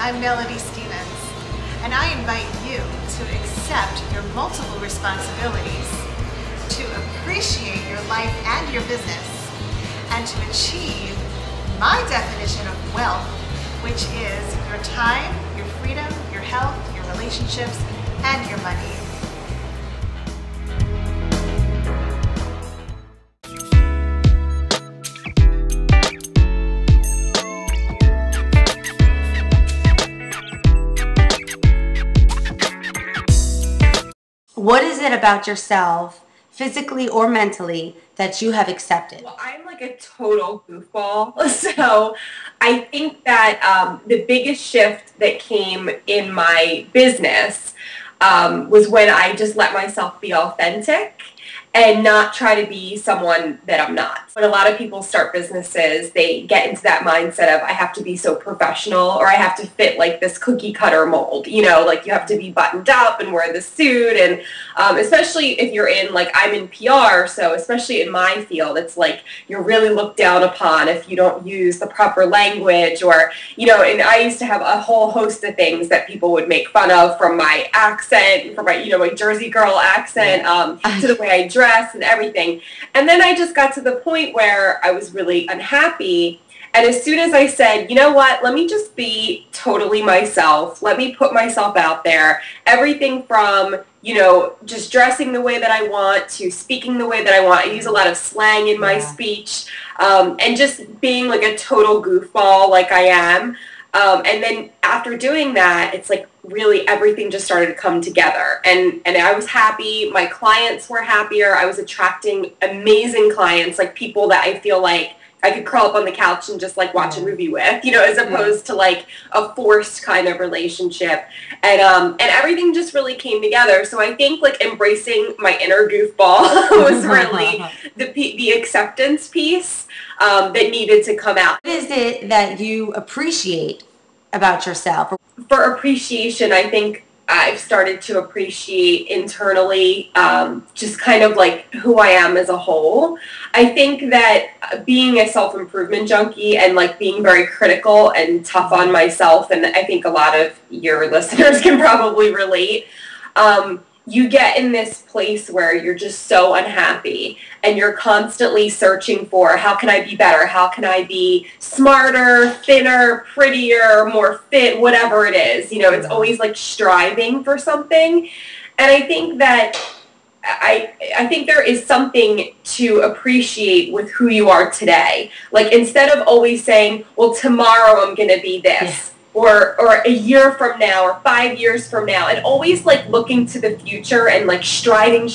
I'm Melody Stevens, and I invite you to accept your multiple responsibilities, to appreciate your life and your business, and to achieve my definition of wealth, which is your time, your freedom, your health, your relationships, and your money. What is it about yourself, physically or mentally, that you have accepted? Well, I'm like a total goofball, so I think that the biggest shift that came in my business was when I just let myself be authentic and not try to be someone that I'm not. When a lot of people start businesses, they get into that mindset of I have to be so professional, or I have to fit like this cookie cutter mold, you know, like you have to be buttoned up and wear the suit. And especially if you're in, like I'm in PR, so especially in my field, it's like you're really looked down upon if you don't use the proper language, or, you know, and I used to have a whole host of things that people would make fun of, from my accent, from my, you know, my Jersey girl accent, to the way I dress and everything. And then I just got to the point where I was really unhappy. And as soon as I said, you know what, let me just be totally myself. Let me put myself out there. Everything from, you know, just dressing the way that I want to speaking the way that I want. I use a lot of slang in my speech, and just being like a total goofball like I am. And then after doing that, it's like really everything just started to come together, and I was happy. My clients were happier. I was attracting amazing clients, like people that I feel like I could curl up on the couch and just like watch a movie with, you know, as opposed to like a forced kind of relationship. And everything just really came together. So I think like embracing my inner goofball was really the acceptance piece that needed to come out. What is it that you appreciate about yourself? For appreciation, I think I've started to appreciate internally just kind of like who I am as a whole. I think that being a self-improvement junkie and like being very critical and tough on myself, and I think a lot of your listeners can probably relate, you get in this place where you're just so unhappy and you're constantly searching for, how can I be better? How can I be smarter, thinner, prettier, more fit, whatever it is. You know, it's always like striving for something. And I think that I think there is something to appreciate with who you are today. Like, instead of always saying, well, tomorrow I'm going to be this. Or a year from now, or 5 years from now, and always like looking to the future and like striving.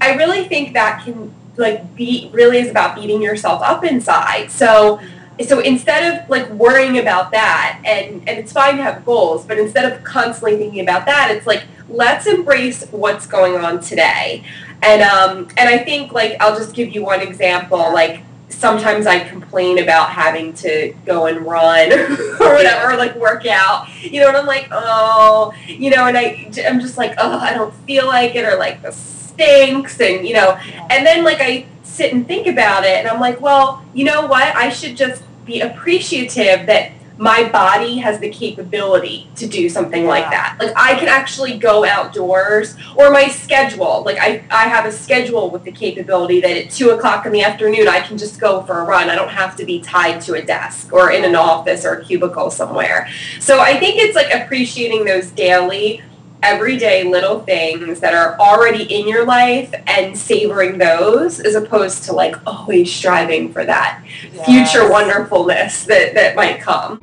I really think that can like really is about beating yourself up inside. So instead of like worrying about that, and it's fine to have goals, but instead of constantly thinking about that, it's like, let's embrace what's going on today. And I think, like, I'll just give you one example. Like, sometimes I complain about having to go and run or whatever, like work out, you know, and I'm like, oh, you know, and I'm just like, oh, I don't feel like it, or like this stinks, and, you know, and then like I sit and think about it, and I'm like, well, you know what, I should just be appreciative that my body has the capability to do something like that. Like, I can actually go outdoors, or my schedule, like I have a schedule with the capability that at 2 o'clock in the afternoon I can just go for a run. I don't have to be tied to a desk or in an office or a cubicle somewhere. So I think it's like appreciating those daily, everyday little things that are already in your life and savoring those, as opposed to like always striving for that future wonderfulness that might come.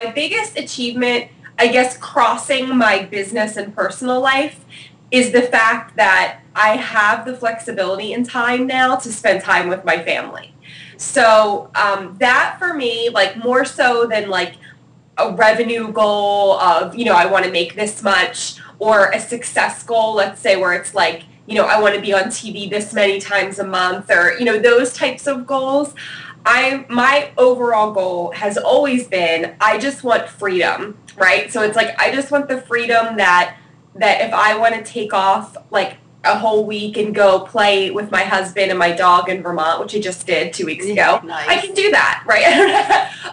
My biggest achievement, I guess, crossing my business and personal life, is the fact that I have the flexibility and time now to spend time with my family. So that for me, like, more so than like a revenue goal of, you know, I want to make this much, or a success goal, let's say, where it's like, you know, I want to be on TV this many times a month, or, you know, those types of goals. My overall goal has always been, I just want freedom, right? So it's like, I just want the freedom that if I want to take off, like, a whole week and go play with my husband and my dog in Vermont, which I just did 2 weeks ago. Nice. I can do that, right?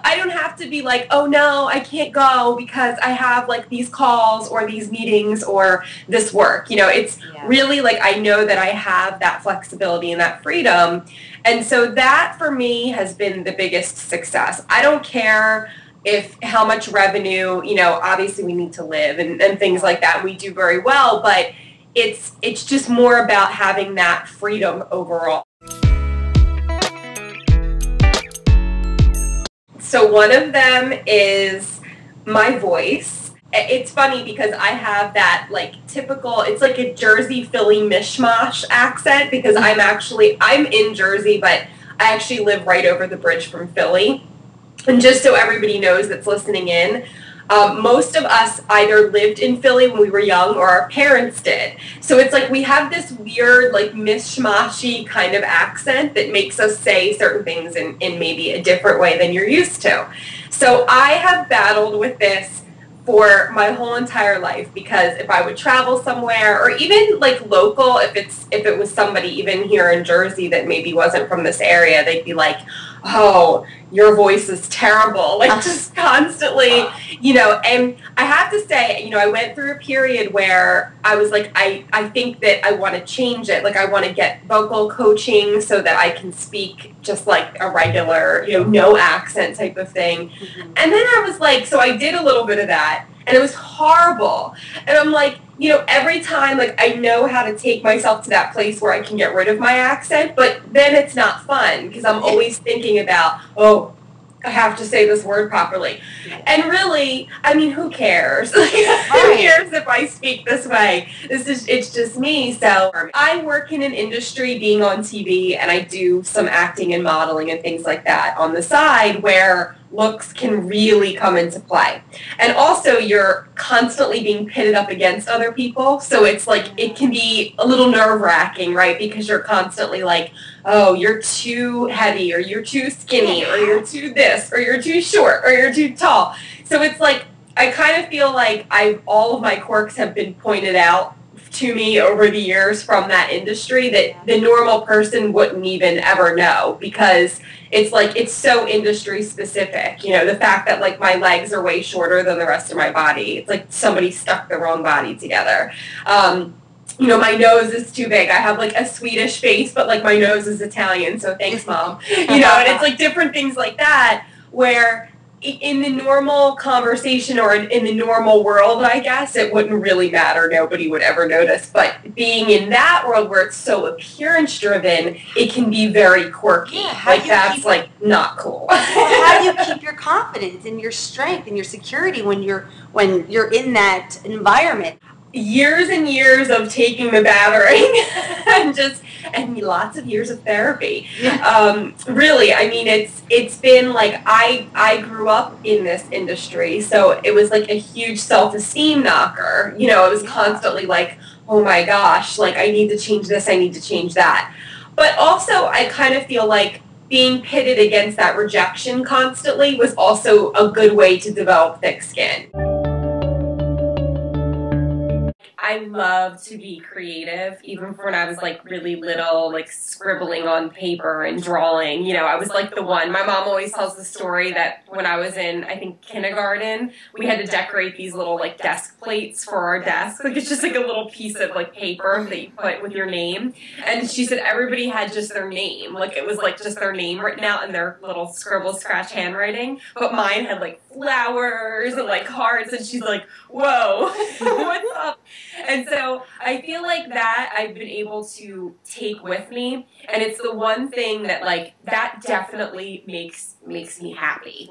I don't have to be like, oh no, I can't go because I have like these calls or these meetings or this work. It's really like I know that I have that flexibility and that freedom. And so that for me has been the biggest success. I don't care how much revenue, obviously we need to live and things like that. We do very well, but it's just more about having that freedom overall. So one of them is my voice. It's funny because I have that like typical, it's like a Jersey Philly mishmash accent because I'm in Jersey, but I actually live right over the bridge from Philly. And just so everybody knows that's listening in, most of us either lived in Philly when we were young or our parents did. So it's like we have this weird, like, mishmashy kind of accent that makes us say certain things in maybe a different way than you're used to. So I have battled with this for my whole entire life because if I would travel somewhere or even like local, if it was somebody even here in Jersey that maybe wasn't from this area, they'd be like, oh, your voice is terrible, like just constantly, and I have to say, I went through a period where I was like, I think that I want to change it. Like I want to get vocal coaching so that I can speak just like a regular, no accent type of thing. Mm-hmm. And then I was like, so I did a little bit of that and it was horrible. And I'm like, every time, like, I know how to take myself to that place where I can get rid of my accent, but then it's not fun because I'm always thinking about, oh, I have to say this word properly. And really, I mean, who cares? Who cares if I speak this way? It's just me. So I work in an industry being on TV, and I do some acting and modeling and things like that on the side where looks can really come into play. And also you're constantly being pitted up against other people. So it's like, it can be a little nerve-wracking, right? Because you're constantly like, oh, you're too heavy, or you're too skinny, or you're too this, or you're too short, or you're too tall. So it's like, I kind of feel like all of my quirks have been pointed out to me over the years from that industry that the normal person wouldn't even ever know, because it's like, it's so industry specific. The fact that like my legs are way shorter than the rest of my body. It's like somebody stuck their own body together. My nose is too big. I have like a Swedish face, but like my nose is Italian. So thanks, Mom. And it's like different things like that where in the normal conversation or in the normal world, I guess, it wouldn't really matter. Nobody would ever notice. But being in that world where it's so appearance driven, it can be very quirky. Yeah, like that's like not cool. Well, how do you keep your confidence and your strength and your security when you're in that environment? Years and years of taking the battering and lots of years of therapy. Really, I mean, it's been like I grew up in this industry, so it was like a huge self-esteem knocker. It was constantly like, oh my gosh, like I need to change this, I need to change that. But also I kind of feel like being pitted against that rejection constantly was also a good way to develop thick skin. I love to be creative, even from when I was like really little, like scribbling on paper and drawing. I was like the one. My mom always tells the story that when I was in, I think, kindergarten, we had to decorate these little like desk plates for our desk. Like it's just like a little piece of like paper that you put with your name. And she said everybody had just their name. Like it was like just their name written out in their little scribble scratch handwriting. But mine had like flowers and like hearts. And she's like, whoa, what's up? And so I feel like that I've been able to take with me, and it's the one thing that like that definitely makes me happy.